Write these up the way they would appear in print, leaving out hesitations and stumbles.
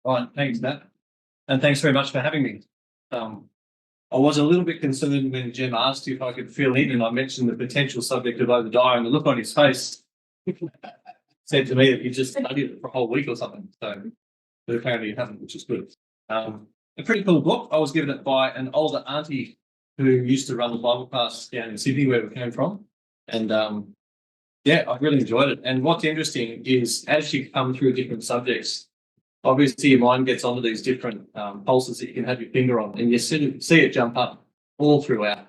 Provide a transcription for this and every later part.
Right, thanks, Matt. And thanks very much for having me. Um, I was a little bit concerned when Jim asked if I could fill in and I mentioned the potential subject of Obadiah, and the look on his face said to me that he just studied it for a whole week or something. So, but apparently you haven't, which is good. A pretty cool book. I was given it by an older auntie who used to run the Bible class down in Sydney, where we came from. And yeah, I really enjoyed it. And what's interesting is as you come through different subjects, obviously your mind gets onto these different pulses that you can have your finger on, and you see it jump up all throughout.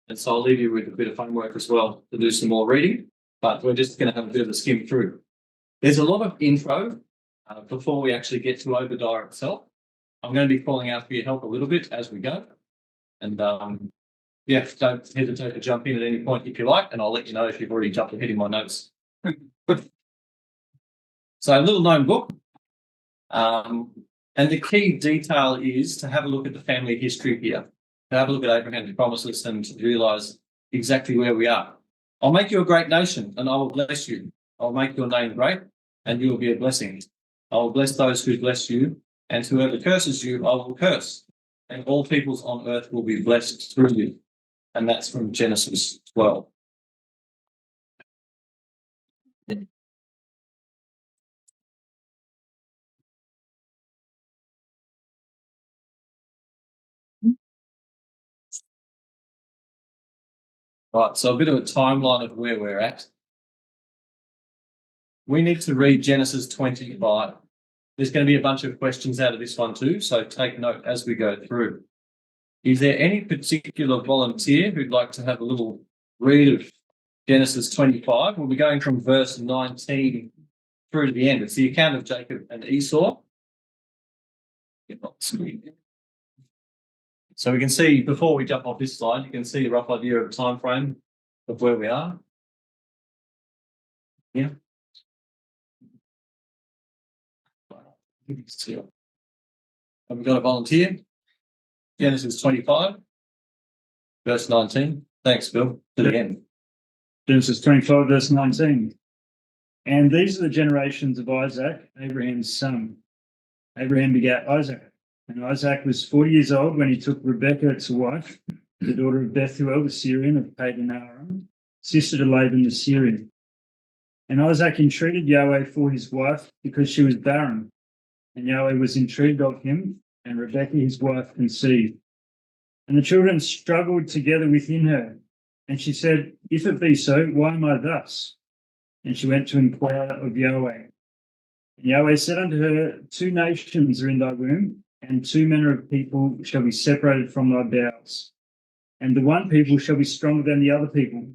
And so I'll leave you with a bit of homework as well to do some more reading, but we're just going to have a bit of a skim through. There's a lot of intro before we actually get to Obadiah itself. I'm going to be calling out for your help a little bit as we go. And yeah, don't hesitate to jump in at any point if you like, and I'll let you know if you've already jumped ahead in my notes. So a little known book. And the key detail is to have a look at the family history here, to have a look at Abraham's promises and to realise exactly where we are. I'll make you a great nation and I will bless you. I'll make your name great and you will be a blessing. I will bless those who bless you, and whoever curses you, I will curse. And all peoples on earth will be blessed through you. And that's from Genesis 12. Right, so a bit of a timeline of where we're at. We need to read Genesis 25. There's going to be a bunch of questions out of this one too, so take note as we go through. Is there any particular volunteer who'd like to have a little read of Genesis 25? We'll be going from verse 19 through to the end. It's the account of Jacob and Esau. So we can see, before we jump off this slide, you can see a rough idea of the time frame of where we are. Yeah. Have we got a volunteer? Genesis 25, verse 19. Thanks, Bill. To the end. Genesis 25, verse 19. And these are the generations of Isaac, Abraham's son. Abraham begat Isaac, and Isaac was 40 years old when he took Rebekah to wife, the daughter of Bethuel the Syrian of Padan Aram, sister to Laban the Syrian. And Isaac entreated Yahweh for his wife because she was barren. And Yahweh was entreated of him, and Rebekah his wife conceived. And the children struggled together within her. And she said, If it be so, why am I thus? And she went to inquire of Yahweh. And Yahweh said unto her, 2 nations are in thy womb, and 2 manner of people shall be separated from thy bowels. And the one people shall be stronger than the other people,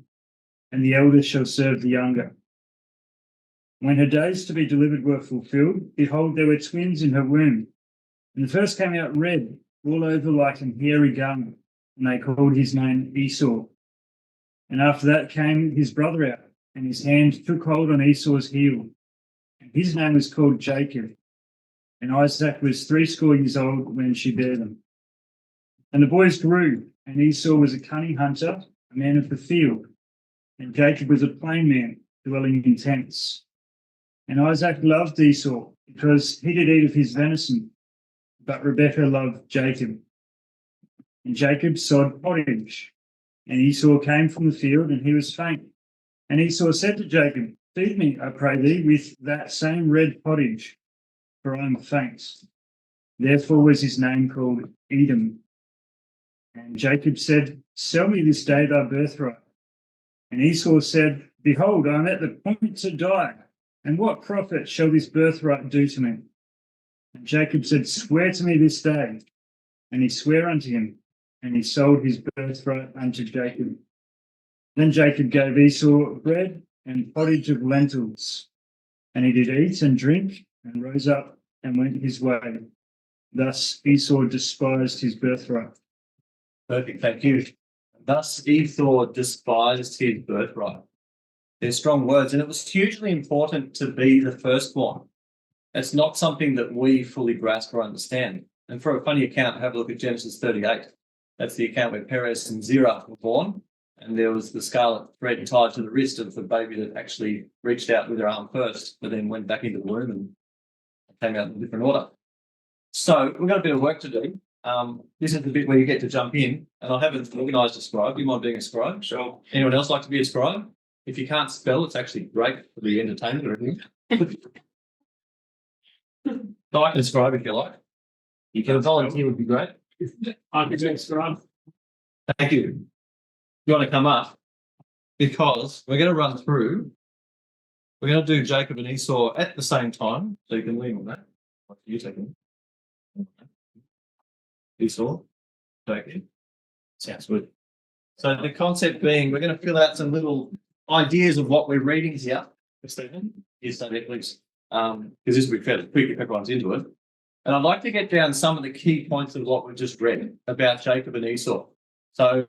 and the elder shall serve the younger. When her days to be delivered were fulfilled, behold, there were twins in her womb. And the first came out red, all over like an hairy garment, and they called his name Esau. And after that came his brother out, and his hand took hold on Esau's heel. And his name was called Jacob. And Isaac was 80 years old when she bare them. And the boys grew, and Esau was a cunning hunter, a man of the field. And Jacob was a plain man, dwelling in tents. And Isaac loved Esau, because he did eat of his venison, but Rebekah loved Jacob. And Jacob sowed pottage, and Esau came from the field, and he was faint. And Esau said to Jacob, Feed me, I pray thee, with that same red pottage, for I am faint. Therefore was his name called Edom. And Jacob said, Sell me this day thy birthright. And Esau said, Behold, I am at the point to die. And what profit shall this birthright do to me? And Jacob said, Swear to me this day. And he sware unto him, and he sold his birthright unto Jacob. Then Jacob gave Esau bread and pottage of lentils. And he did eat and drink, and rose up and went his way. Thus Esau despised his birthright. Perfect, thank you. Thus Esau despised his birthright. They're strong words, and it was hugely important to be the firstborn. It's not something that we fully grasp or understand. And for a funny account, have a look at Genesis 38. That's the account where Perez and Zerah were born, and there was the scarlet thread tied to the wrist of the baby that actually reached out with her arm first, but then went back into the womb and came out in a different order. So we've got a bit of work to do. This is the bit where you get to jump in, and I haven't organised a scribe. Do you mind being a scribe? Sure. Anyone else like to be a scribe? If you can't spell, it's actually great for the entertainment or anything. I can scribe if you like. You can volunteer would be great. I can do a scribe. Thank you. You want to come up? Because we're going to run through. We're going to do Jacob and Esau at the same time. So you can lean on that. What are you taking? Esau. Jacob. Sounds good. So the concept being, we're going to fill out some little ideas of what we're reading here. Stephen, yes, please. Because this will be fairly quick if everyone's into it. And I'd like to get down some of the key points of what we just read about Jacob and Esau. So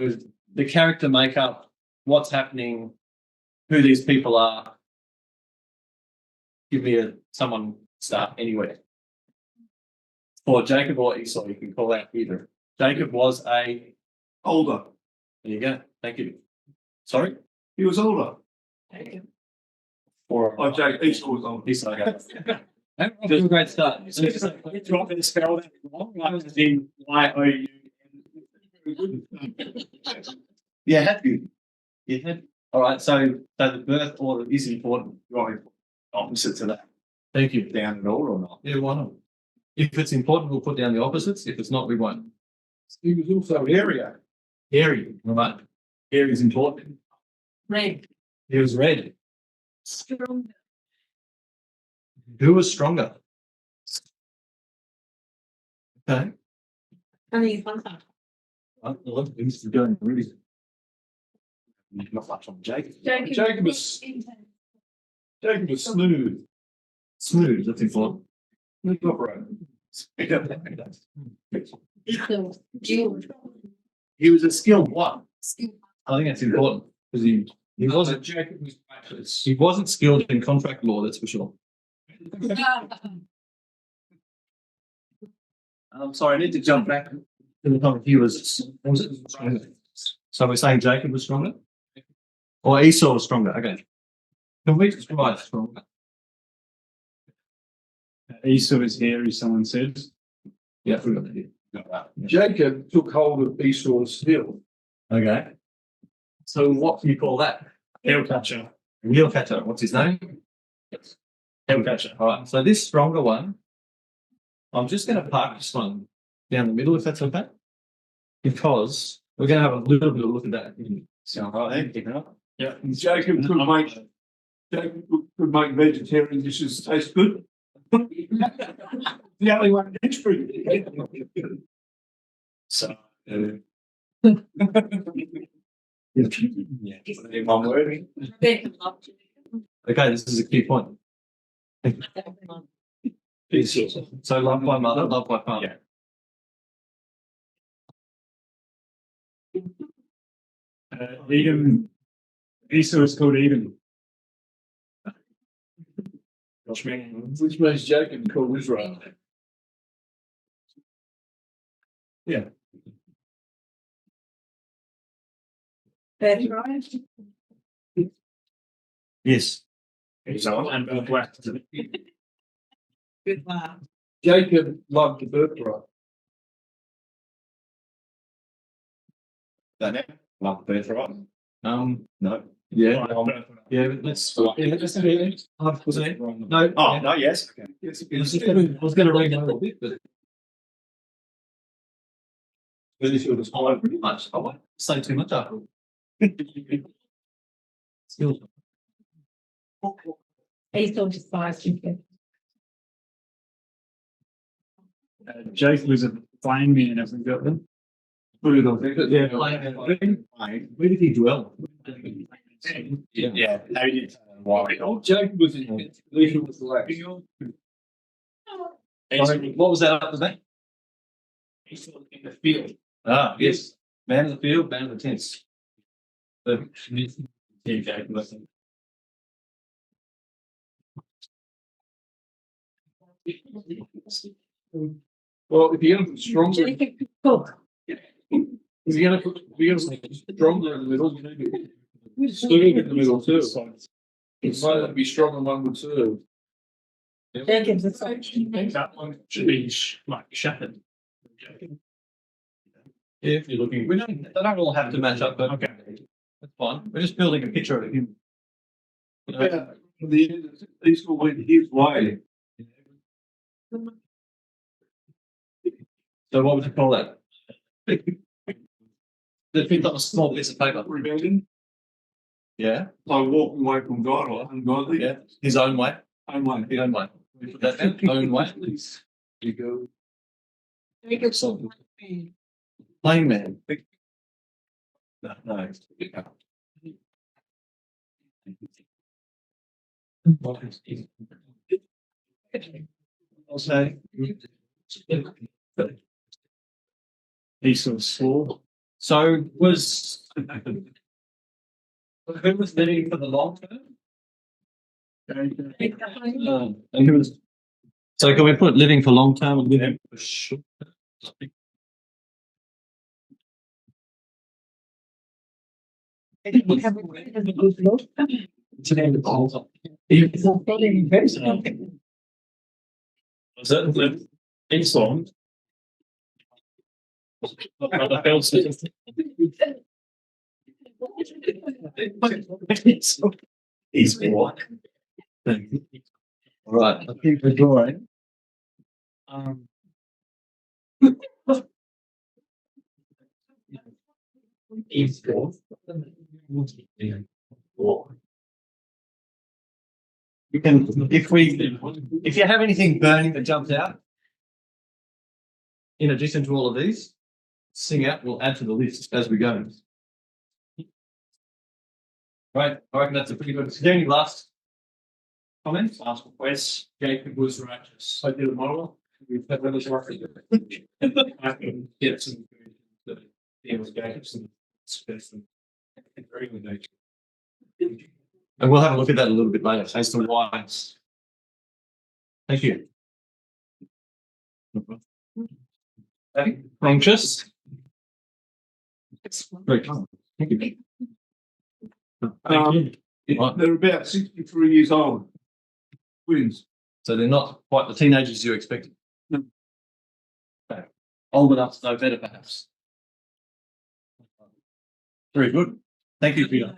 the character makeup, what's happening, who these people are. Give me someone start anywhere. Or Jacob or Esau, you can call out either. Jacob was Older. There you go. Thank you. Sorry? He was older. Or Oh, Esau was older. Esau, okay. Just a great start. Do you want me to spell that wrong? I was in YOU. Yeah, have you? You had. All right. So the birth order is important. Right. Opposite to that. Thank you. Down at all or not? Yeah, why not? If it's important, we'll put down the opposites. If it's not, we won't. He was also area. Hairy, right? Hairy is important. Red. He was red. Strong. Who was stronger? Okay. And he's one time. Right, the Olympics are going really. Not much on Jacob. Jacob was smooth. Smooth, that's important. Smooth operator. He was a skilled one. Skill. I think that's important because he wasn't Jacob was practiced. he wasn't skilled in contract law, that's for sure. I'm sorry, I need to jump back to the time he was it stronger? So we're saying Jacob was stronger? Or Esau was stronger, okay. Can we describe stronger? Esau is hairy, someone said. Yeah, we got that here. Jacob took hold of Esau's heel. Okay. So what do you call that? Heel catcher. Heel catcher. What's his name? Heel catcher. All right. So this stronger one, I'm just going to park this one down the middle, if that's okay, because we're going to have a little bit of a look at that. Sound right there? Keep it up. Yeah. Jacob could make vegetarian dishes taste good. The only one that's free. So. One word. Rebecca loved you. Okay, this is a key point. So love my mother, love my father. Edom. Esau is called Edom. Which means Jacob called Israel. Yeah. That's right. Yes. And black. Good laugh. Jacob loved the birthright. Don't know. Love the birthright. No. Yeah. Yeah, but let's. Yeah, let's do it. Was it? No. Oh, no, yes. Okay. Yes, I was going to read that a little bit, but. Pretty much. I won't say too much after. Skills. Esau despised you. Jacob was a fine man, have we got them? Yeah. Where did he dwell? Yeah. Oh, Jacob was in Ecclesia with the last. What was that up to that? In the field. Ah, yes. Man of the field, man of the tents. Well, if you're going to put stronger, Jacob could cook. if you're going to put stronger in the middle, you need to put serve in the middle too. It might not be stronger one would serve. Jacob's a I think that one should be like shattered. If you're looking, they don't all have to match up, but Okay. that's fine. We're just building a picture of him. You know, Yeah, these all went his way. So what would you call that? The picked up a small piece of paper. Rebellion, Yeah, like walking away from God or ungodly. yeah. His own way. I'm like, His own way. We put that down. Own way. You go. Jacob's. Plain man. No, no. I'll say. Esau's sword. So was who was living for the long term? And who was? So can we put living for long term and living for short? Certainly, Esau. He's what? All right, I think we're drawing. You can, if you have anything burning that jumps out, in addition to all of these, sing out, we'll add to the list as we go. Right, I reckon that's a pretty good. Is there any last comments? last request, Jacob was righteous. I did a model. We've had really short. I can get some. He was Jacob's and person. Very good nature. And we'll have a look at that a little bit later as to why. Thank you. Anxious? Very kind. Thank you. Right. They're about 63 years old. Twins. So they're not quite the teenagers you expected. No. Okay. Old enough to know better, perhaps. Very good. Thank you, Peter.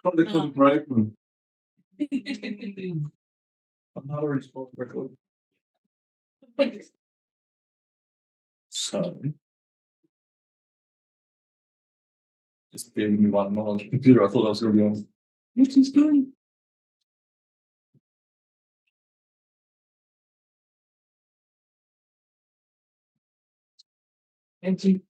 Probably couldn't break them. Another response record. So. Just giving me one more on the computer. I thought I was going to be on. What is going? Thank you.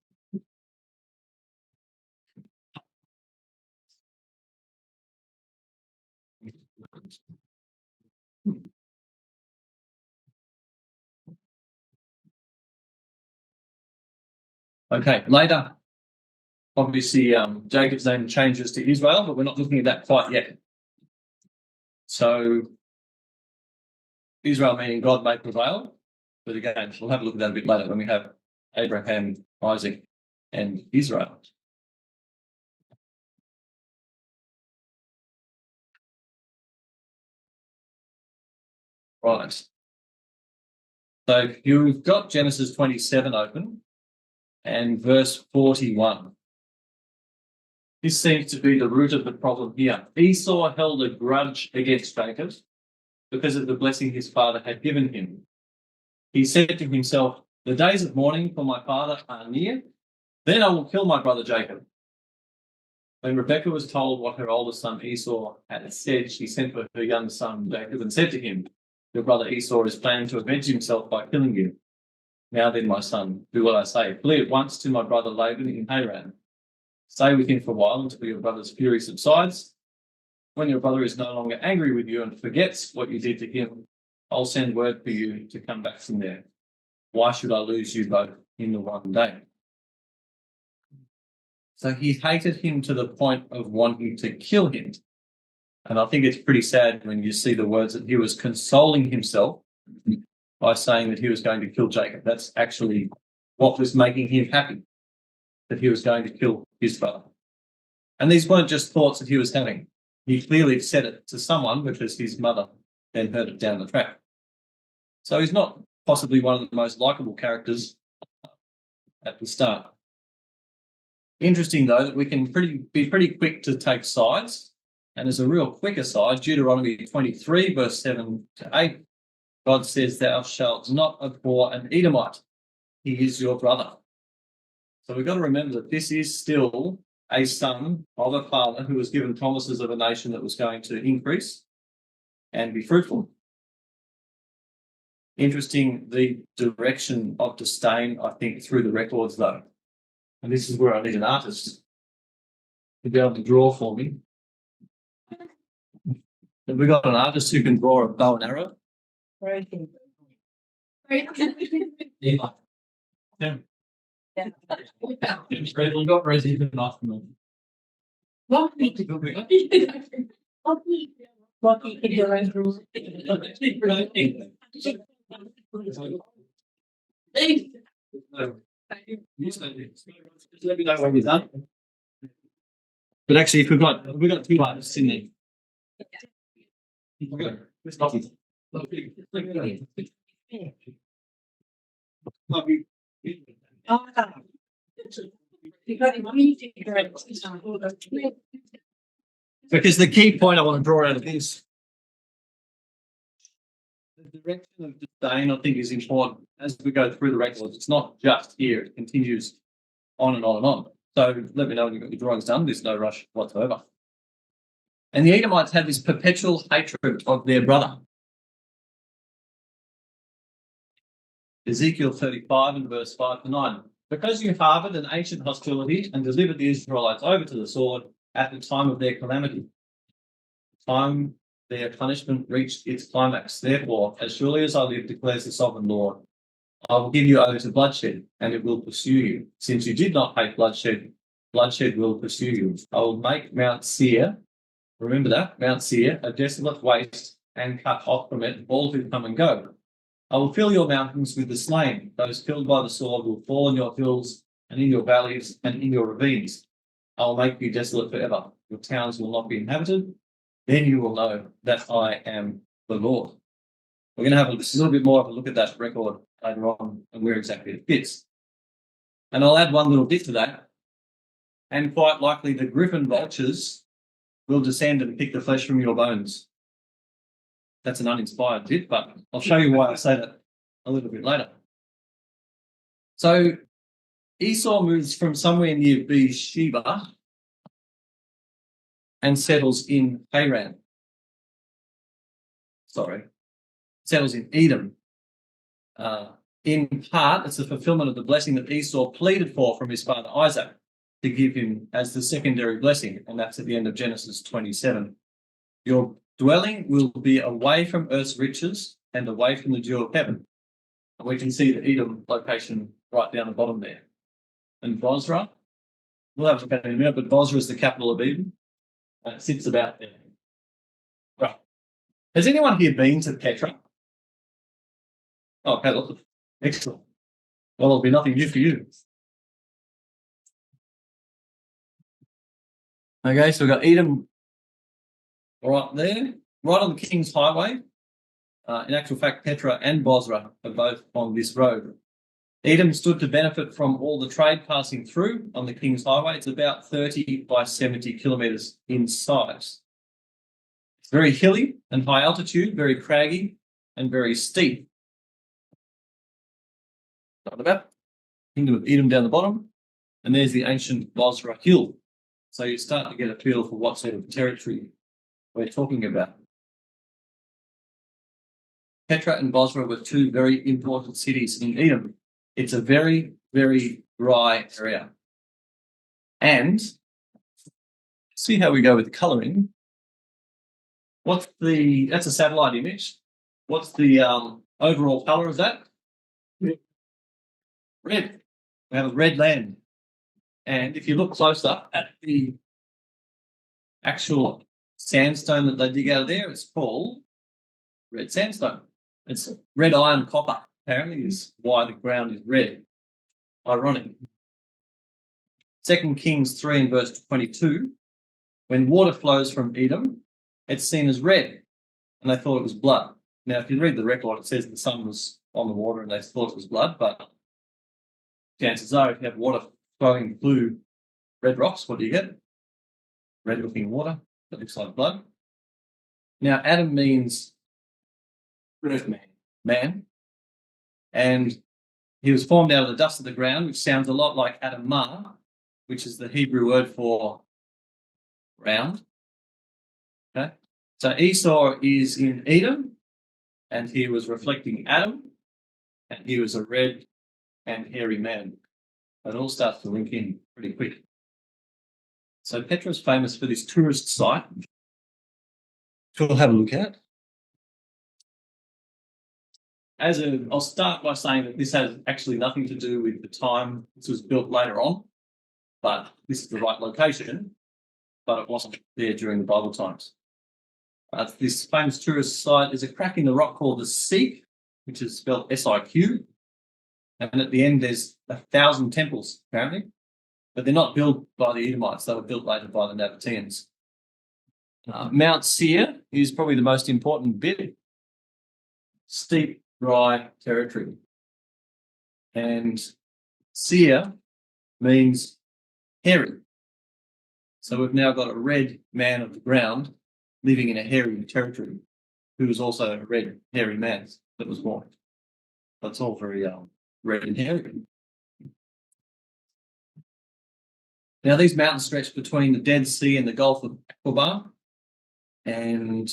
Okay, later. Obviously, Jacob's name changes to Israel, but we're not looking at that quite yet. So, Israel meaning God may prevail, but again, we'll have a look at that a bit later when we have Abraham, Isaac, and Israel. Right. So you've got Genesis 27 open and verse 41. This seems to be the root of the problem here. Esau held a grudge against Jacob because of the blessing his father had given him. He said to himself, "The days of mourning for my father are near. Then I will kill my brother Jacob." When Rebekah was told what her oldest son Esau had said, she sent for her young son Jacob and said to him, "Your brother Esau is planning to avenge himself by killing you. Now then, my son, do what I say. Flee at once to my brother Laban in Haran. Stay with him for a while until your brother's fury subsides. When your brother is no longer angry with you and forgets what you did to him, I'll send word for you to come back from there. Why should I lose you both in the one day?" So he hated him to the point of wanting to kill him. And I think it's pretty sad when you see the words that he was consoling himself by saying that he was going to kill Jacob. That's actually what was making him happy, that he was going to kill his brother. And these weren't just thoughts that he was having. He clearly said it to someone, which was his mother then heard it down the track. So he's not possibly one of the most likable characters at the start. Interesting, though, that we can be pretty quick to take sides. And as a real quick aside, Deuteronomy 23, verse 7 to 8, God says, "Thou shalt not abhor an Edomite. He is your brother." So we've got to remember that this is still a son of a father who was given promises of a nation that was going to increase and be fruitful. Interesting, the direction of disdain, I think, through the records, though. And this is where I need an artist to be able to draw for me. Have we got an artist who can draw a bow and arrow? Right. Yeah. Yeah. We got Rosie even after me. Rocky can do those rules. Just let me know when you're done. But actually, if we've got two artists in there. Because the key point I want to draw out of this, the direction of disdain, I think, is important as we go through the records. It's not just here, it continues on and on and on. So let me know when you've got your drawings done. There's no rush whatsoever. And the Edomites had this perpetual hatred of their brother. Ezekiel 35 and verse 5 to 9. Because you harbored an ancient hostility and delivered the Israelites over to the sword at the time of their calamity, the time their punishment reached its climax. Therefore, as surely as I live, declares the sovereign Lord, I will give you over to bloodshed, and it will pursue you. Since you did not hate bloodshed, bloodshed will pursue you. I will make Mount Seir, remember that, Mount Seir, a desolate waste, and cut off from it all who come and go. I will fill your mountains with the slain. Those killed by the sword will fall in your hills and in your valleys and in your ravines. I will make you desolate forever. Your towns will not be inhabited. Then you will know that I am the Lord. We're going to have a little bit more of a look at that record later on and where exactly it fits. And I'll add one little bit to that. And quite likely the griffin vultures will descend and pick the flesh from your bones. That's an uninspired bit, but I'll show you why I say that a little bit later. So Esau moves from somewhere near Beersheba and settles in Haran. Settles in Edom. In part, it's the fulfillment of the blessing that Esau pleaded for from his father Isaac to give him as the secondary blessing, and that's at the end of Genesis 27. Your dwelling will be away from earth's riches and away from the dew of heaven. And we can see the Edom location right down the bottom there. And Bozrah, we'll have a look at it in a minute, but Bozrah is the capital of Edom. And it sits about there. Right. Has anyone here been to Petra? Oh, okay, look. Excellent. Well, there'll be nothing new for you. Okay, so we've got Edom right there, right on the King's Highway. In actual fact, Petra and Bozrah are both on this road. Edom stood to benefit from all the trade passing through on the King's Highway. It's about 30 by 70 kilometres in size. It's very hilly and high altitude, very craggy and very steep. On the map, Kingdom of Edom down the bottom, and there's the ancient Bozrah Hill. So you start to get a feel for what sort of territory we're talking about. Petra and Bozrah were two very important cities in Edom. It's a very, very dry area. And see how we go with the colouring. That's a satellite image. What's the overall colour of that? Red. We have a red land. And if you look closer at the actual sandstone that they dig out of there, it's called red sandstone. It's red iron copper, apparently, is why the ground is red. Ironic. 2 Kings 3 and verse 22, when water flows from Edom, it's seen as red. and they thought it was blood. Now, if you read the record, it says the sun was on the water and they thought it was blood, but chances are if you have water flowing through red rocks, what do you get? Red looking water that looks like blood. Now, Adam means earth man, and he was formed out of the dust of the ground, which sounds a lot like Adamah, which is the Hebrew word for round. Okay, so Esau is in Edom, and he was reflecting Adam, and he was a red and hairy man. It all starts to link in pretty quick. So Petra is famous for this tourist site, which we'll have a look at. I'll start by saying that this has actually nothing to do with the time this was built later on, but this is the right location, but it wasn't there during the Bible times. This famous tourist site is a crack in the rock called the Siq, which is spelled S-I-Q, and at the end there's 1,000 temples, apparently, but they're not built by the Edomites, they were built later by the Nabateans. Mount Seir is probably the most important bit. Steep, dry territory. And Seir means hairy. So we've now got a red man of the ground living in a hairy territory who was also a red, hairy man that was born. That's all very red and hairy. Now, these mountains stretch between the Dead Sea and the Gulf of Aqaba, and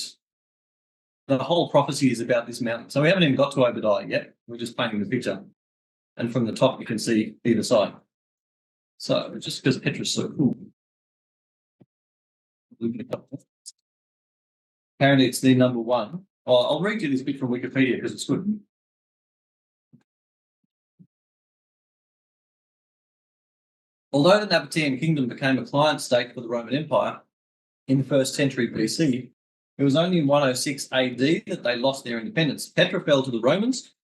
the whole prophecy is about this mountain. So we haven't even got to Obadiah yet. We're just painting the picture. And from the top, you can see either side. So just because Petra's so cool. Apparently, it's the number one. I'll read you this bit from Wikipedia because it's good. Although the Nabatean kingdom became a client state for the Roman Empire in the 1st century BC, it was only in 106 AD that they lost their independence. Petra fell to the Romans,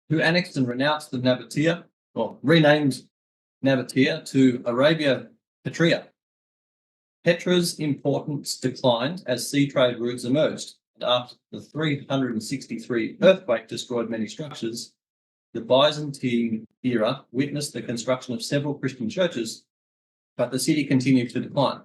who annexed and renounced the Nabatea, or renamed Nabatea to Arabia Petrea. Petra's importance declined as sea trade routes emerged, and after the 363 earthquake destroyed many structures, the Byzantine era witnessed the construction of several Christian churches, but the city continued to decline.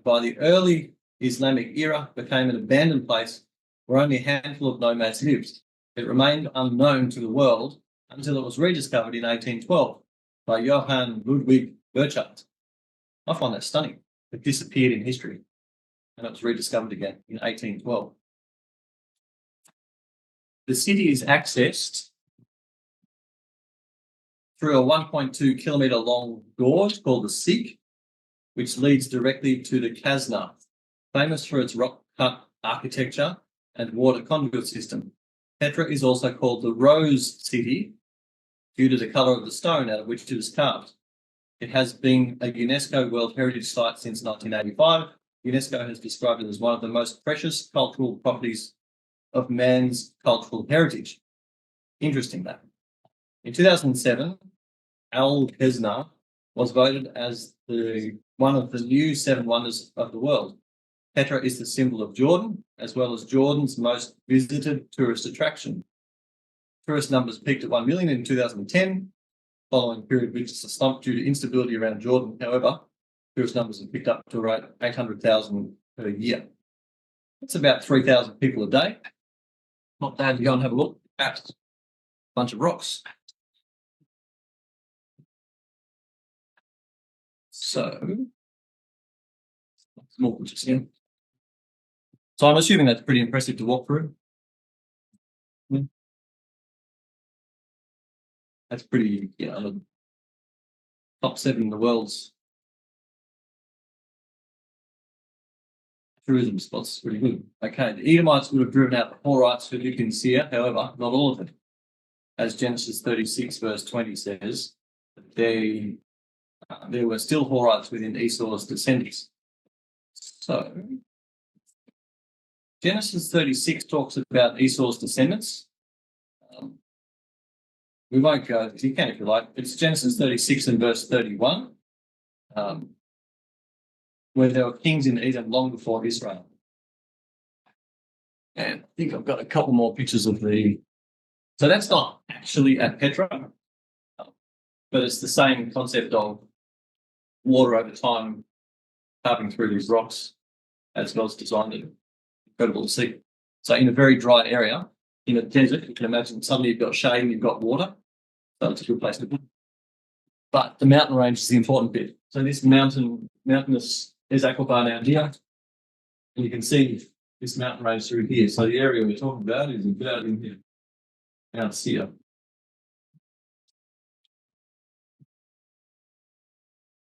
By the early Islamic era, it became an abandoned place where only a handful of nomads lived. It remained unknown to the world until it was rediscovered in 1812 by Johann Ludwig Burchard. I find that stunning. It disappeared in history, and it was rediscovered again in 1812. The city is accessed through a 1.2 kilometre long gorge called the Siq, which leads directly to the Kasna, famous for its rock-cut architecture and water conduit system. Petra is also called the Rose City due to the colour of the stone out of which it is carved. It has been a UNESCO World Heritage Site since 1985. UNESCO has described it as one of the most precious cultural properties of man's cultural heritage. Interesting that. In 2007, Al-Kesna was voted as one of the new 7 wonders of the world. Petra is the symbol of Jordan, as well as Jordan's most visited tourist attraction. Tourist numbers peaked at 1 million in 2010, following a period which is a slump due to instability around Jordan. However, tourist numbers have picked up to around 800,000 per year. That's about 3,000 people a day. Not bad to go and have a look at a bunch of rocks. So, more pictures here. So I'm assuming that's pretty impressive to walk through. That's pretty, top 7 in the world's tourism spots. Pretty good. Okay, the Edomites would have driven out the Horites who lived in Seir, however, not all of them. As Genesis 36 verse 20 says, there were still Horites within Esau's descendants. So, Genesis 36 talks about Esau's descendants. We won't go, you can if you like. It's Genesis 36 and verse 31, where there were kings in Edom long before Israel. And I think I've got a couple more pictures of the. So that's not actually at Petra, but it's the same concept of water over time carving through these rocks as God's designed it. Incredible to see. So in a very dry area, in a desert, you can imagine suddenly you've got shade and you've got water. So it's a good place to be. But the mountain range is the important bit. So this mountainous is aquifer down here. And you can see this mountain range through here. So the area we're talking about is about in here. Out here.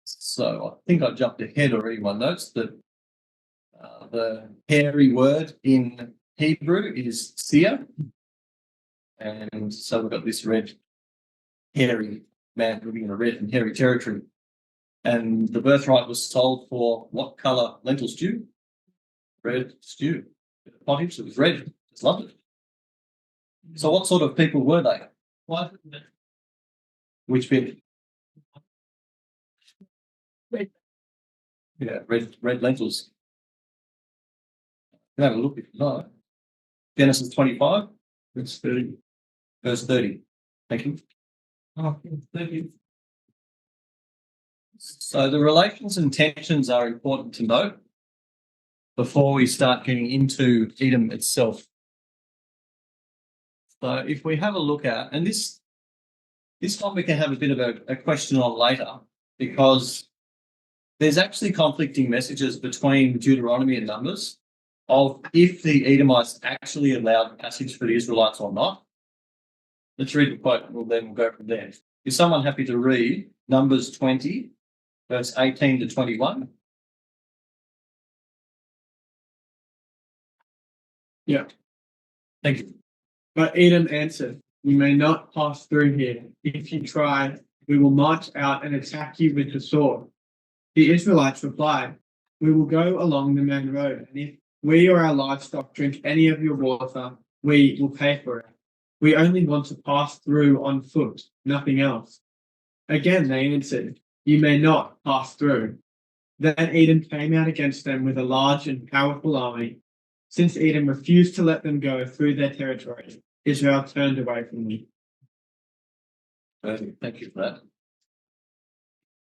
So I think I jumped ahead already in my notes that the hairy word in Hebrew is seer. And so we've got this red, hairy man living in a red and hairy territory. And the birthright was sold for what colour lentil stew? Red stew. Pottage, it was red. Just loved it. So what sort of people were they? Why? Which bit? Red. Yeah, red lentils. You can have a look if you like. Genesis 25, Verse 30. verse 30. Thank you. Oh, thank you. So the relations and tensions are important to note before we start getting into Edom itself. So if we have a look at, and this one we can have a bit of a question on later, because there's actually conflicting messages between Deuteronomy and Numbers of if the Edomites actually allowed passage for the Israelites or not. Let's read the quote and we'll go from there. Is someone happy to read Numbers 20, verse 18 to 21? Yeah. Thank you. But Edom answered, "You may not pass through here. If you try, we will march out and attack you with the sword." The Israelites replied, "We will go along the main road, and if we or our livestock drink any of your water, we will pay for it. We only want to pass through on foot, nothing else." Again they answered, "You may not pass through." Then Edom came out against them with a large and powerful army. Since Edom refused to let them go through their territory, Israel turned away from them. Perfect. Thank you for that.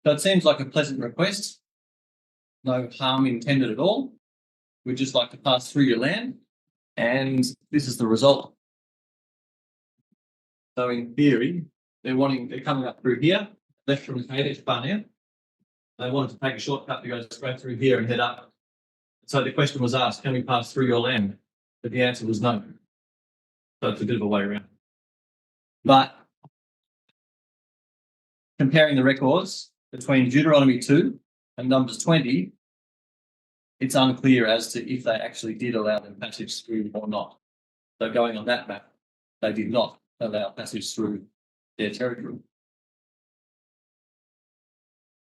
So it seems like a pleasant request. No harm intended at all. We'd just like to pass through your land. And this is the result. So in theory, they're coming up through here, left from Kadesh Barnea. They wanted to take a shortcut to go straight through here and head up. So the question was asked, can we pass through your land? But the answer was no. So it's a bit of a way around. But comparing the records between Deuteronomy 2 and Numbers 20, it's unclear as to if they actually did allow them passage through or not. So going on that map, they did not allow passage through their territory.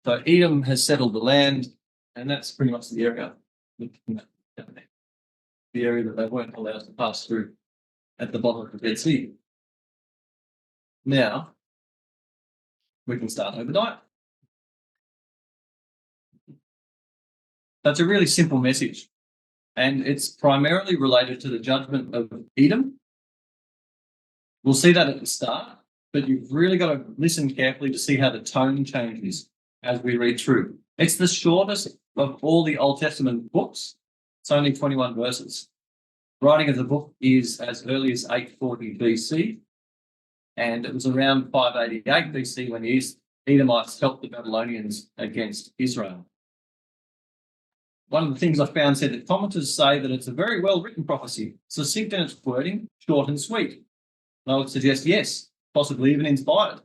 So Edom has settled the land, and that's pretty much the area. The area that they weren't allowed to pass through at the bottom of the Dead Sea. Now, we can start Obadiah. That's a really simple message, and it's primarily related to the judgment of Edom. We'll see that at the start, but you've really got to listen carefully to see how the tone changes as we read through. It's the shortest of all the Old Testament books. It's only 21 verses. Writing of the book is as early as 840 BC, and it was around 588 BC when the Edomites helped the Babylonians against Israel. One of the things I found said that commenters say that it's a very well-written prophecy, succinct in its wording, short and sweet. And I would suggest yes, possibly even inspired.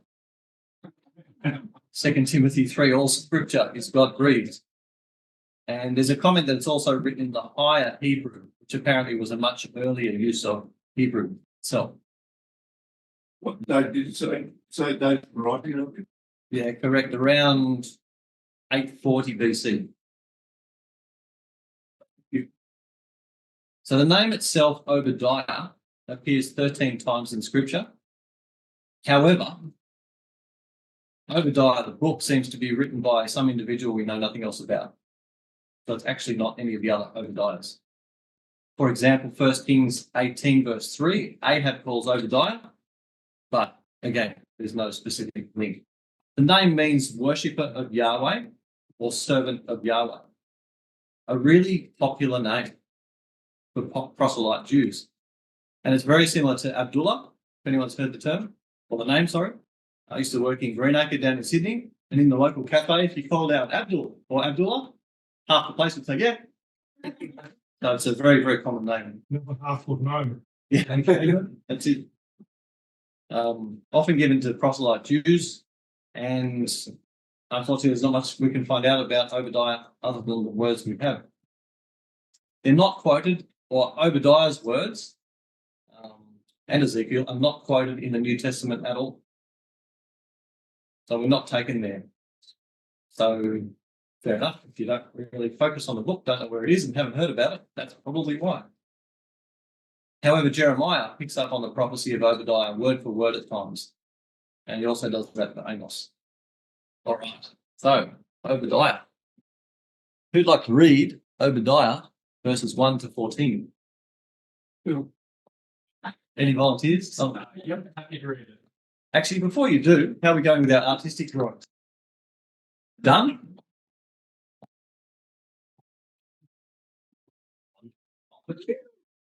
2 Timothy 3, all scripture is God-breathed. And there's a comment that it's also written in the higher Hebrew, which apparently was a much earlier use of Hebrew itself. What they did say they writing of it. Yeah, correct. Around 840 BC. So the name itself, Obadiah, appears 13 times in Scripture. However, Obadiah, the book, seems to be written by some individual we know nothing else about. So it's actually not any of the other Obadiahs. For example, 1 Kings 18 verse 3, Ahab calls Obadiah, but again, there's no specific link. The name means worshipper of Yahweh or servant of Yahweh. A really popular name for proselyte Jews. And it's very similar to Abdullah, if anyone's heard the term, or the name, sorry. I used to work in Greenacre down in Sydney, and in the local cafe, if you called out Abdul or Abdullah, half the place would say, yeah. So it's a very, very common name. Never half would know. Yeah, that's it. Often given to proselyte Jews, and unfortunately, there's not much we can find out about Obadiah other than the words we have. They're not quoted, or Obadiah's words and Ezekiel are not quoted in the New Testament at all. So we're not taken there. So fair enough. If you don't really focus on the book, don't know where it is, and haven't heard about it, that's probably why. However, Jeremiah picks up on the prophecy of Obadiah word for word at times. And he also does that for Amos. All right. So, Obadiah. Who'd like to read Obadiah verses 1 to 14? Any volunteers? Yep, happy to read it. Actually, before you do, how are we going with our artistic drawings? Done?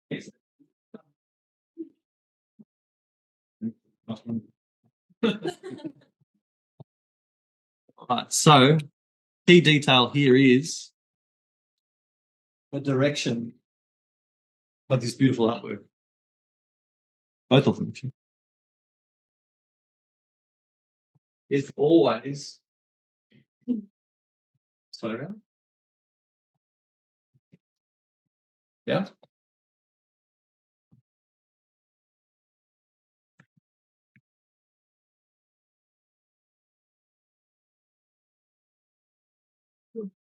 Yes. Right, so key detail here is the direction of this beautiful artwork. Both of them. It's always slow down. Yeah.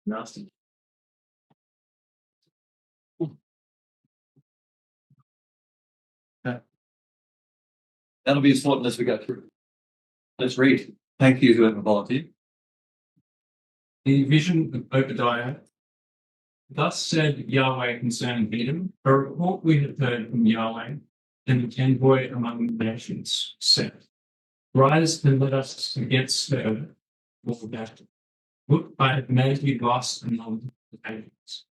Nasty. Okay. That'll be important as we go through. Let's read. Thank you, whoever volunteered. The vision of Obadiah. Thus said Yahweh concerning Edom, a report we have heard from Yahweh, and the envoy among the nations said, rise and let us against her war battle. Look, I have made you lost among the nations.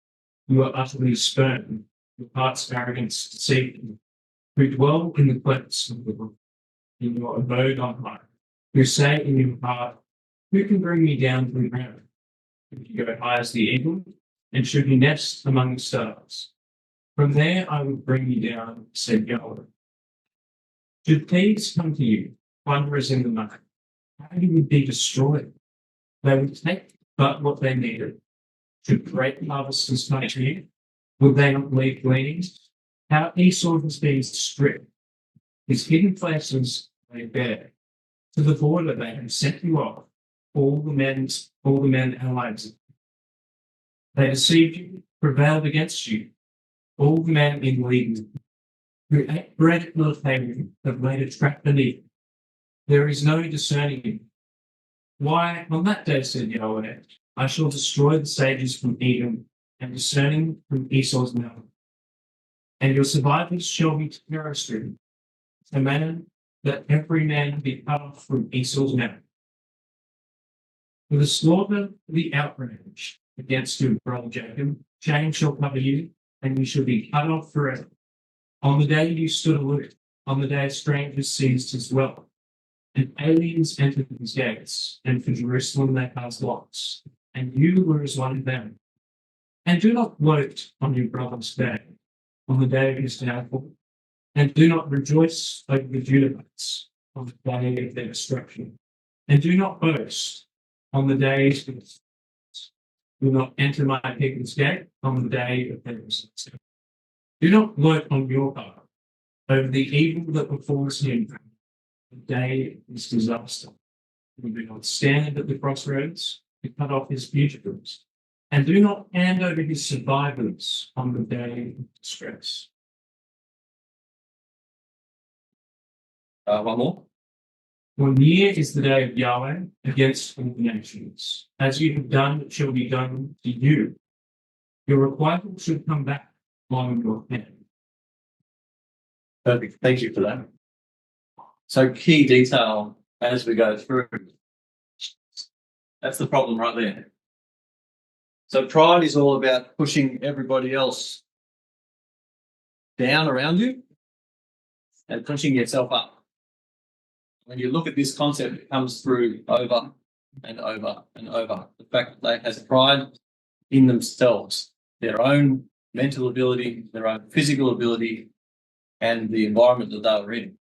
You are utterly spurned, your heart's arrogance deceived you, who dwell in the clefts of the rock, in your abode on high, who say in your heart, who can bring me down to the ground? If you go high as the eagle, and should you nest among the stars. From there I will bring you down, said Yahweh. Should thieves come to you, plunderers in the night, how you would be destroyed? They would take but what they needed. Should great harvesters come to you, would they not leave gleanings? How Esau has been stripped, his hidden places laid bare. To the border they have sent you off, all the men allied. They deceived you, prevailed against you. All the men in league who ate bread at the table have laid a trap beneath. There is no discerning you. Why, on that day, said Yahweh, I shall destroy the sages from Edom and discerning from Esau's mouth. And your survivors shall be terror-stricken, the manner that every man be cut off from Esau's mouth. For the slaughter, the outrage against your brother Jacob, shame shall cover you, and you shall be cut off forever. On the day you stood aloof, on the day strangers seized his wealth, and aliens entered his gates, and for Jerusalem they cast lots, and you were as one of them. And do not gloat on your brother's day, on the day of his downfall, and do not rejoice over the Judahites on the day of their destruction, and do not boast on the days of do not enter my people's gate on the day of their destruction. Do not gloat on your part over the evil that befalls him the day of his disaster. Do not stand at the crossroads to cut off his fugitives, and do not hand over his survivors on the day of distress. One more. For near is the day of Yahweh against all the nations. As you have done, it shall be done to you. Your requital should come back, Long ago. Yeah. Perfect. Thank you for that. So key detail as we go through. That's the problem right there. So pride is all about pushing everybody else down around you and pushing yourself up. When you look at this concept, it comes through over and over and over. The fact that they have pride in themselves, their own mental ability, their own physical ability, and the environment that they were in.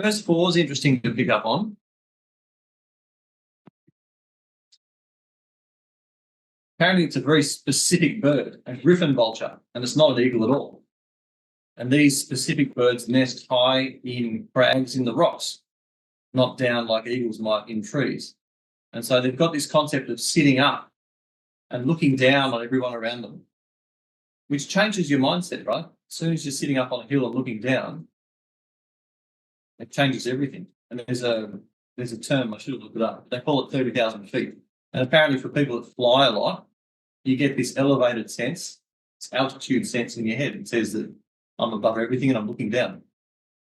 Verse 4 is interesting to pick up on. Apparently, it's a very specific bird, a griffin vulture, and it's not an eagle at all. And these specific birds nest high in crags in the rocks, not down like eagles might in trees. And so they've got this concept of sitting up and looking down on everyone around them, which changes your mindset, right? As soon as you're sitting up on a hill and looking down, it changes everything. And there's a term, I should have looked it up. They call it 30,000 feet. And apparently for people that fly a lot, you get this elevated sense, this altitude sense in your head. It says that I'm above everything and I'm looking down,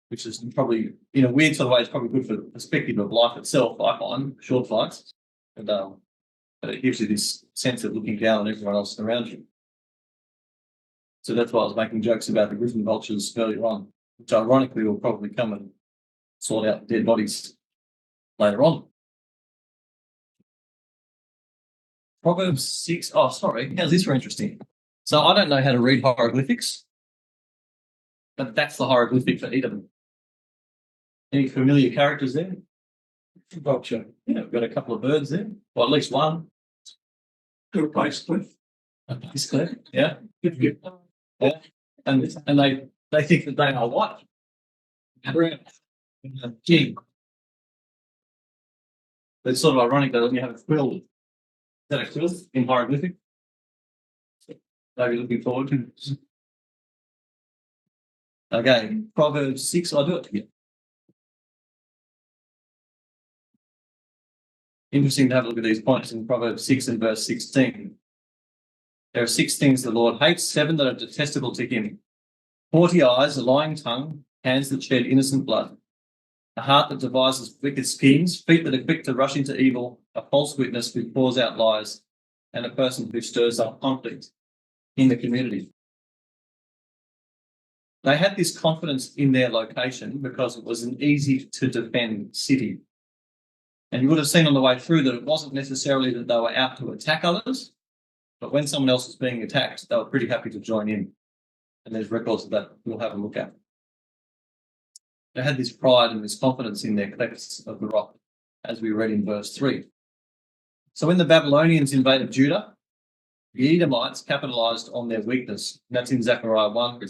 which is probably, in a weird sort of way, it's probably good for the perspective of life itself, I find, short flights. And but it gives you this sense of looking down on everyone else around you. So that's why I was making jokes about the griffin vultures earlier on, which ironically will probably come and sort out dead bodies later on. Proverbs 6. Oh, sorry. How's this for interesting? So I don't know how to read hieroglyphics, but that's the hieroglyphic for Edom. Any familiar characters there? Vulture. Yeah, we've got a couple of birds there. Well, at least one. Got a place cliff. A place cliff. Yeah. Yeah. And they think that they are what? Brown. King. But it's sort of ironic that when you have a quill, is that a quill in hieroglyphic? Maybe looking forward to. Okay, Proverbs 6, I'll do it together. Interesting to have a look at these points in Proverbs 6 and verse 16. There are 6 things the Lord hates, 7 that are detestable to him. 40 eyes, a lying tongue, hands that shed innocent blood, a heart that devises wicked schemes, feet that are quick to rush into evil, a false witness who pours out lies, and a person who stirs up conflict in the community. They had this confidence in their location because it was an easy to defend city. And you would have seen on the way through that it wasn't necessarily that they were out to attack others, but when someone else was being attacked, they were pretty happy to join in. And there's records of that we'll have a look at. They had this pride and this confidence in their clefts of the rock, as we read in verse 3. So when the Babylonians invaded Judah, the Edomites capitalized on their weakness. And that's in Zechariah 1,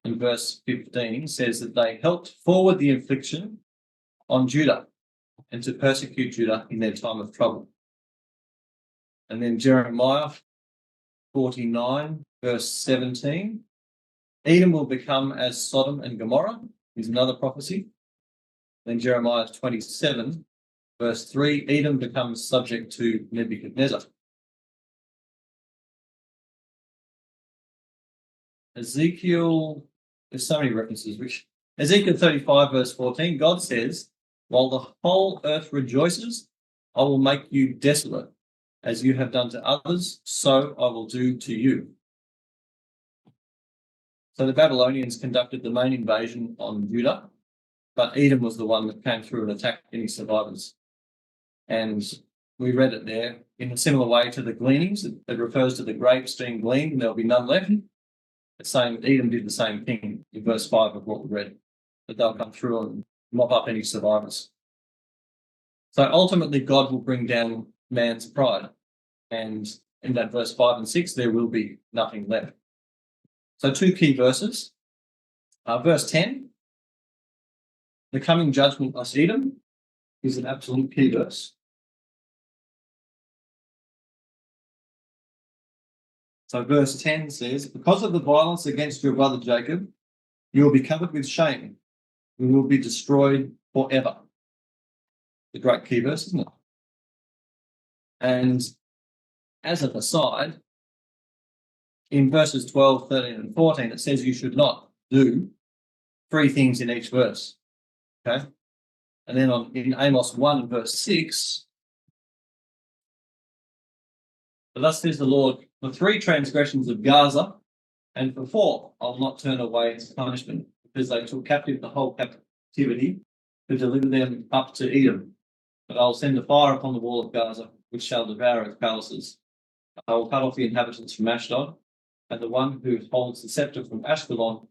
and verse 15 says that they helped forward the infliction on Judah and to persecute Judah in their time of trouble. And then Jeremiah 49, verse 17, Edom will become as Sodom and Gomorrah, is another prophecy. Then Jeremiah 27, verse 3, Edom becomes subject to Nebuchadnezzar. Ezekiel, there's so many references. Ezekiel 35, verse 14, God says, while the whole earth rejoices, I will make you desolate. As you have done to others, so I will do to you. So the Babylonians conducted the main invasion on Judah, but Edom was the one that came through and attacked any survivors. And we read it there in a similar way to the gleanings. It refers to the grapes being gleaned and there'll be none left. It's saying Edom did the same thing in verse 5 of what we read, that they'll come through and mop up any survivors. So ultimately, God will bring down man's pride. And in that verse 5 and 6, there will be nothing left. So 2 key verses. Verse 10, the coming judgment of Edom is an absolute key verse. So verse 10 says, because of the violence against your brother Jacob, you will be covered with shame. You will be destroyed forever. The great key verse, isn't it? And as an aside, in verses 12, 13, and 14, it says you should not do 3 things in each verse. Okay. And then in Amos 1, verse 6, but thus says the Lord, for 3 transgressions of Gaza, and for 4, I'll not turn away its punishment, because they took captive the whole captivity to deliver them up to Edom. But I'll send a fire upon the wall of Gaza, which shall devour its palaces. I will cut off the inhabitants from Ashdod, and the one who holds the scepter from Ashkelon,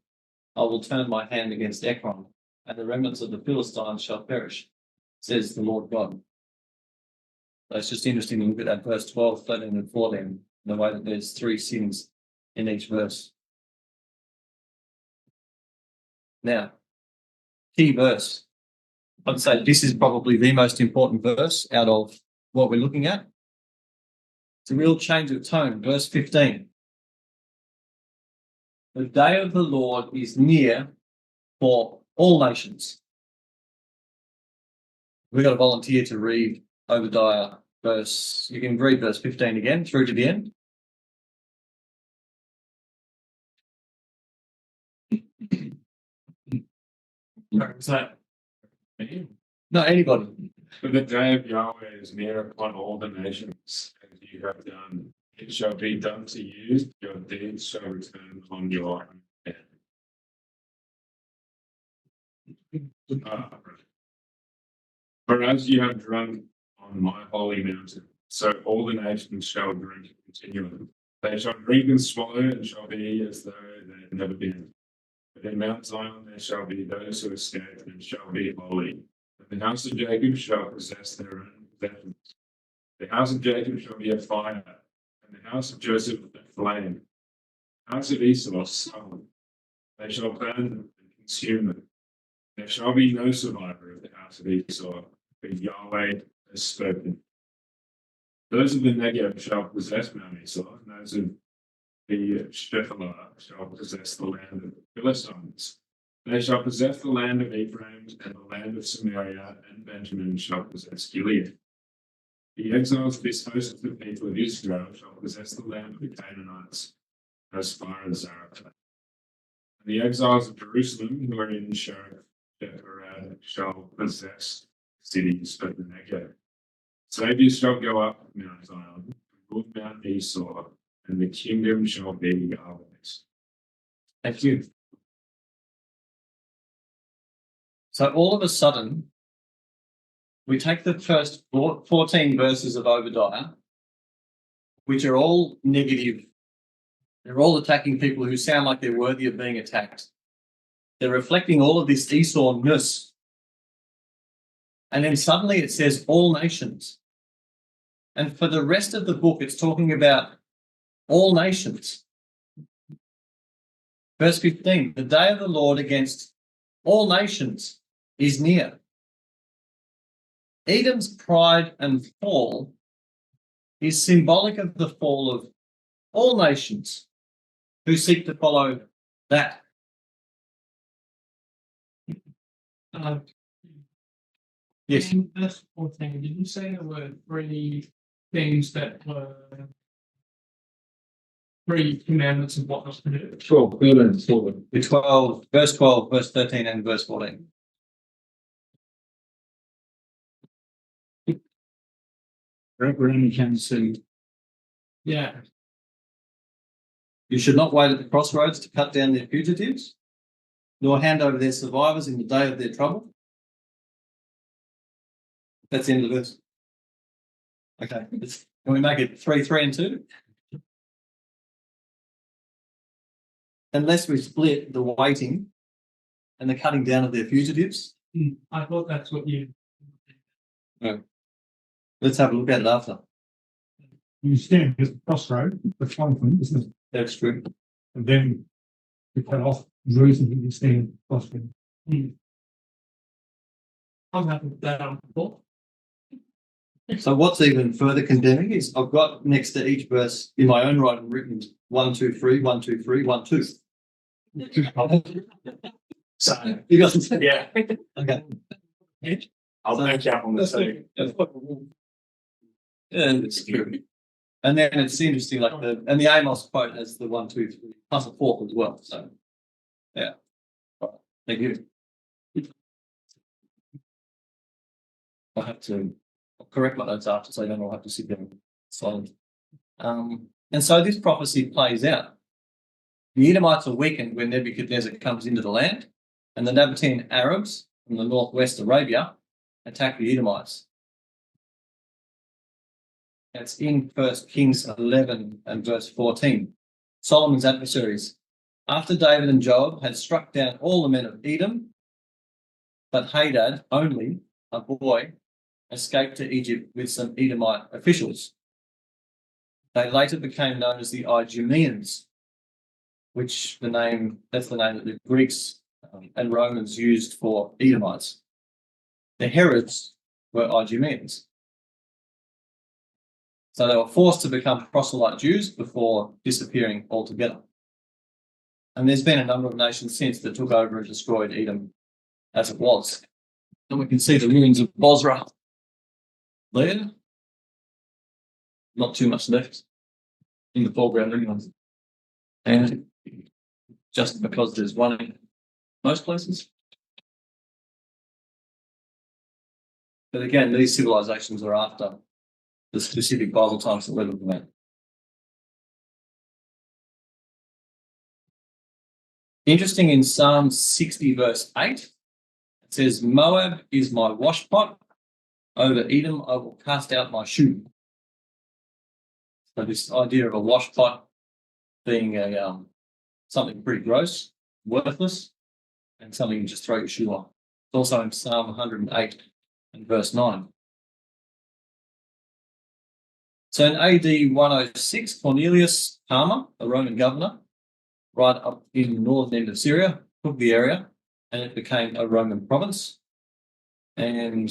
I will turn my hand against Ekron, and the remnants of the Philistines shall perish, says the Lord God. So it's just interesting to look at that verse 12, 13, and 14, the way that there's 3 sins in each verse. Now, key verse. I'd say this is probably the most important verse out of what we're looking at. It's a real change of tone. Verse 15. The day of the Lord is near for all nations. We've got a volunteer to read Obadiah verse. You can read verse 15 again through to the end. Is that me? No, anybody. For the day of Yahweh is near upon all the nations, as you have done. It shall be done to you, your deeds shall return on your head. For as you have drunk on my holy mountain, so all the nations shall drink continually. They shall drink and swallow and shall be as though they had never been. But in Mount Zion there shall be those who escape and shall be holy. And the house of Jacob shall possess their own possessions. The house of Jacob shall be a fire, and the house of Joseph a flame. The house of Esau stubble. They shall burn them and consume them. There shall be no survivor of the house of Esau, for Yahweh has spoken. Those of the Negev shall possess Mount Esau, and those of the Shephelah shall possess the land of the Philistines. They shall possess the land of Ephraim, and the land of Samaria, and Benjamin shall possess Gilead. The exiles of this host of the people of Israel shall possess the land of the Canaanites, as far as Zarephath. And the exiles of Jerusalem, who are in Shepherad, shall possess cities of the Negev. Saviors shall go up Mount Zion, and Mount Esau, and the kingdom shall be Yahweh's. Thank you. So all of a sudden, we take the first 14 verses of Obadiah, which are all negative. They're all attacking people who sound like they're worthy of being attacked. They're reflecting all of this Esau-ness. And then suddenly it says all nations. And for the rest of the book, it's talking about all nations. Verse 15, the day of the Lord against all nations is near. Edom's pride and fall is symbolic of the fall of all nations who seek to follow that. Yes. In verse 14, did you say there were 3 things that were 3 commandments of what not to do? Sure, the 12, verse 12, verse 13, and verse 14. We're only counting 2. Yeah. You should not wait at the crossroads to cut down their fugitives, nor hand over their survivors in the day of their trouble. That's the end of the verse. Okay, can we make it 3, 3, and 2? Unless we split the waiting and the cutting down of their fugitives. I thought that's what you. Let's have a look at it after. You stand at the crossroad, the conflict, isn't it? That's true. And then you cut off the reason you stand at the crossroad. I'm happy with that before. So what's even further condemning is I've got next to each verse in my own writing written 1, 2, 3, 1, 2, 3, 1, 2. So, You got some? yeah, Okay. I'll back you up on the That's second. good. Yeah, it's true. And then it's interesting, like the Amos quote has the 1, 2, 3 plus a fourth as well. So, yeah. Right. Thank you. I have to correct my notes after, so I don't all have to sit there silent. And so this prophecy plays out. The Edomites are weakened when Nebuchadnezzar comes into the land, and the Nabatean Arabs from the northwest Arabia attack the Edomites. That's in 1 Kings 11 and verse 14. Solomon's adversaries. After David and Joab had struck down all the men of Edom, but Hadad only, a boy, escaped to Egypt with some Edomite officials. They later became known as the Idumeans, that's the name that the Greeks and Romans used for Edomites. The Herods were Idumeans. So they were forced to become proselyte Jews before disappearing altogether. And there's been a number of nations since that took over and destroyed Edom as it was. And we can see the ruins of Bozrah there. Not too much left in the foreground anyway. And just because there's one in most places. But again, these civilizations are after the specific Bible times that we're looking at. Interesting, in Psalm 60 verse 8, it says, Moab is my washpot, over Edom I will cast out my shoe. So this idea of a washpot being a something pretty gross, worthless, and something you just throw your shoe on. It's also in Psalm 108 and verse 9. So in AD 106, Cornelius Palmer, a Roman governor, right up in the northern end of Syria, took the area, and it became a Roman province. And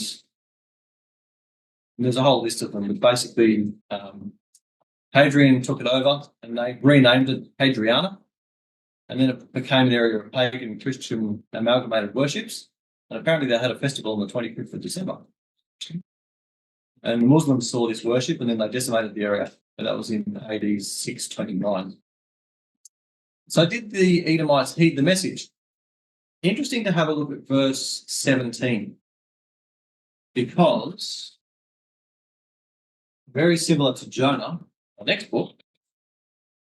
there's a whole list of them, but basically Hadrian took it over and they renamed it Hadriana, and then it became an area of pagan and Christian amalgamated worships, and apparently they had a festival on the 25th of December. And Muslims saw this worship and then they decimated the area, and that was in AD 629. So did the Edomites heed the message? Interesting to have a look at verse 17, because very similar to Jonah, the next book,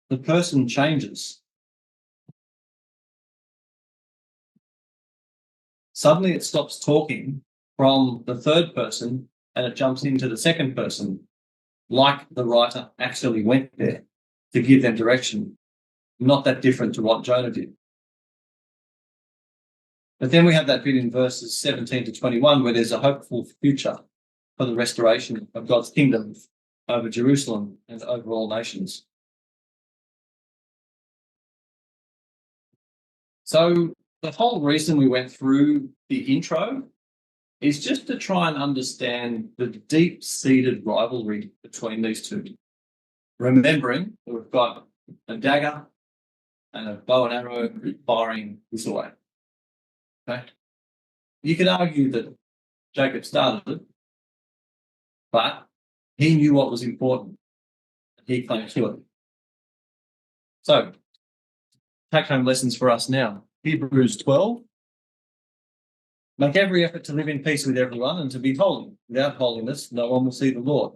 the person changes. Suddenly it stops talking from the third person and it jumps into the second person, like the writer actually went there to give them direction. Not that different to what Jonah did. But then we have that bit in verses 17 to 21 where there's a hopeful future for the restoration of God's kingdom over Jerusalem and over all nations. So the whole reason we went through the intro is just to try and understand the deep-seated rivalry between these two. Remembering that we've got a dagger and a bow and arrow firing this way. Okay? You could argue that Jacob started it, but he knew what was important. He claimed to it. So, take-home lessons for us now. Hebrews 12. Make every effort to live in peace with everyone and to be holy. Without holiness, no one will see the Lord.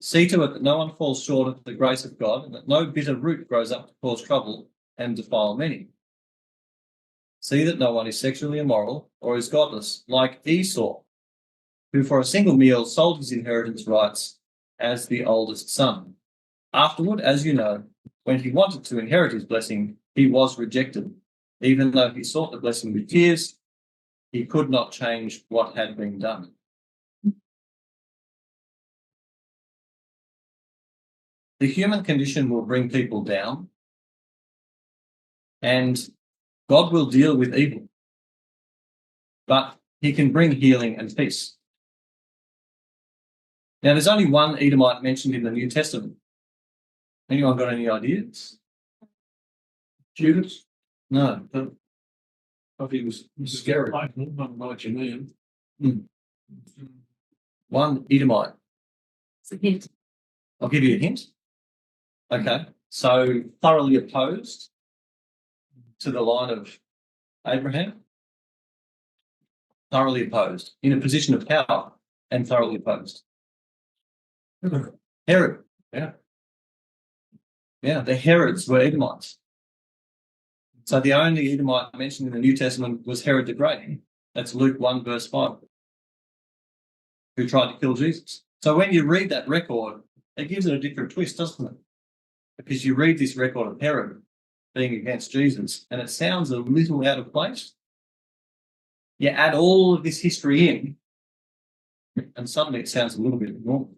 See to it that no one falls short of the grace of God, and that no bitter root grows up to cause trouble and defile many. See that no one is sexually immoral or is godless, like Esau, who for a single meal sold his inheritance rights as the oldest son. Afterward, as you know, when he wanted to inherit his blessing, he was rejected. Even though he sought the blessing with tears, he could not change what had been done. The human condition will bring people down, and God will deal with evil, but he can bring healing and peace. Now, there's only one Edomite mentioned in the New Testament. Anyone got any ideas? Judas? No. I think it was scary. I don't know what you mean. One Edomite. It's a hint. I'll give you a hint. Okay, so thoroughly opposed to the line of Abraham. Thoroughly opposed, in a position of power and thoroughly opposed. Herod. Yeah. Yeah, the Herods were Edomites. So the only Edomite mentioned in the New Testament was Herod the Great. That's Luke 1 verse 5. Who tried to kill Jesus. So when you read that record, it gives it a different twist, doesn't it? Because you read this record of Herod being against Jesus, and it sounds a little out of place. You add all of this history in, and suddenly it sounds a little bit normal.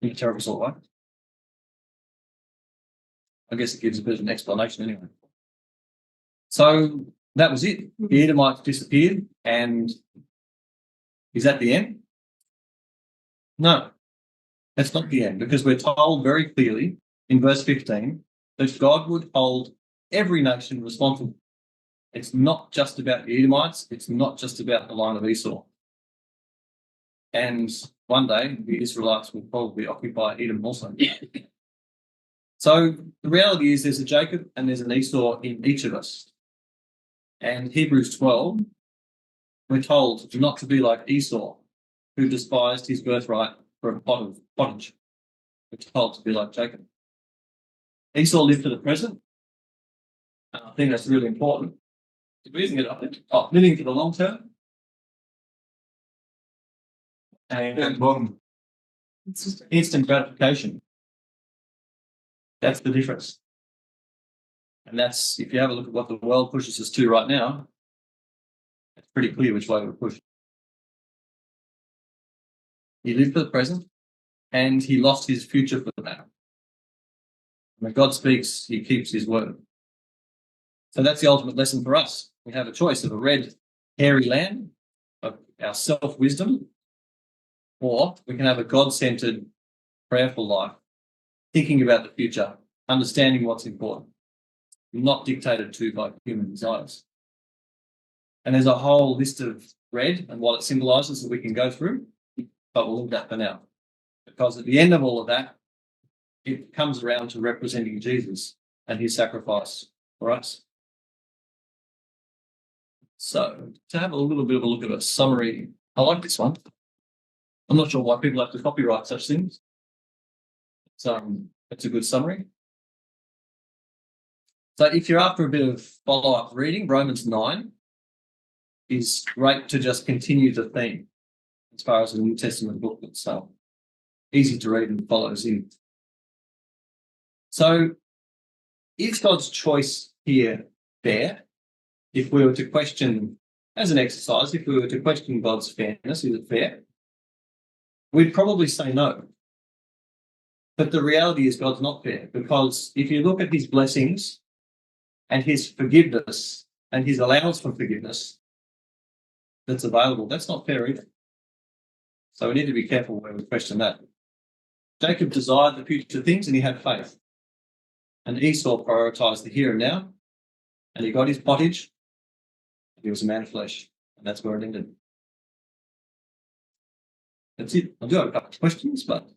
In a terrible sort of way. I guess it gives a bit of an explanation anyway. So that was it. The Edomites disappeared, and is that the end? No, that's not the end, because we're told very clearly in verse 15 that God would hold every nation responsible. It's not just about the Edomites. It's not just about the line of Esau. And one day the Israelites will probably occupy Edom also. So the reality is there's a Jacob and there's an Esau in each of us. And Hebrews 12, we're told not to be like Esau, who despised his birthright for a pot of pottage. We're told to be like Jacob. Esau lived for the present. And I think that's really important. Isn't it? Living for the long term. And it's just instant gratification. That's the difference. And that's, if you have a look at what the world pushes us to right now, it's pretty clear which way we're pushed. He lived for the present, and he lost his future for the now. When God speaks, he keeps his word. So that's the ultimate lesson for us. We have a choice of a red, hairy land, of our self-wisdom, or we can have a God-centered, prayerful life, thinking about the future, understanding what's important, not dictated to by human desires. And there's a whole list of red and what it symbolises that we can go through, but we'll leave that for now. Because at the end of all of that, it comes around to representing Jesus and his sacrifice for us. So, to have a little bit of a look at a summary, I like this one. I'm not sure why people have to copyright such things. It's a good summary. So if you're after a bit of follow-up reading, Romans 9 is great to just continue the theme as far as the New Testament book itself. Easy to read and follows in. So is God's choice here fair? If we were to question, as an exercise, if we were to question God's fairness, is it fair? We'd probably say no. But the reality is God's not fair, because if you look at his blessings and his forgiveness and his allowance for forgiveness that's available, that's not fair either. So we need to be careful when we question that. Jacob desired the future things and he had faith. And Esau prioritised the here and now, and he got his pottage. He was a man of flesh, and that's where it ended. That's it. I do have a couple of questions, but